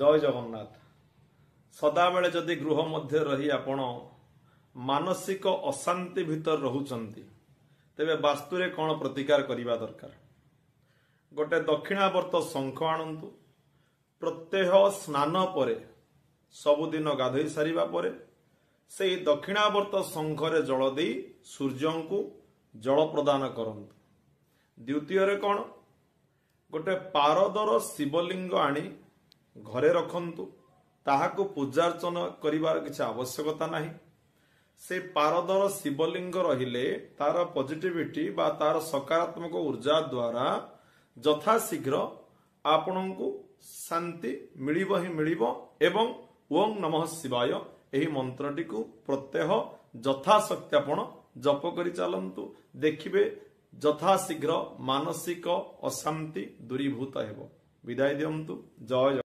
जय जगन्नाथ। सदाबेले जदि गृह मध्य रही आपण मानसिक अशांति भितर रहुचंती तेबे वास्तुरे कौन प्रतिकार करिबा दरकार। गोटे दक्षिणावर्त शंख आणंतु। प्रत्यह स्नान परे सबुदिन गाधोई सारिबा परे से दक्षिणावर्त शंखरे जल दे सूर्य को जल प्रदान करंतु। द्वितीय कौन गोटे पारदर शिवलिंग आनी घरे रखंतु। ताहाको पूजार्चना करिवार किछि आवश्यकता नाही। से पारदर शिवलिंग रहिले तार पॉजिटिविटी बा तार सकारात्मक ऊर्जा द्वारा यथाशीघ्र आपणको शांति मिलिबो ही मिलिबो। एवं ओम नमः शिवाय एही मंत्रटी को प्रत्यह यथाशक्ति आपण जप करि चलंतु। देखिबे यथाशीघ्र मानसिक अशांति दूरीभूत हेबो। विदाय दियंतु। जय।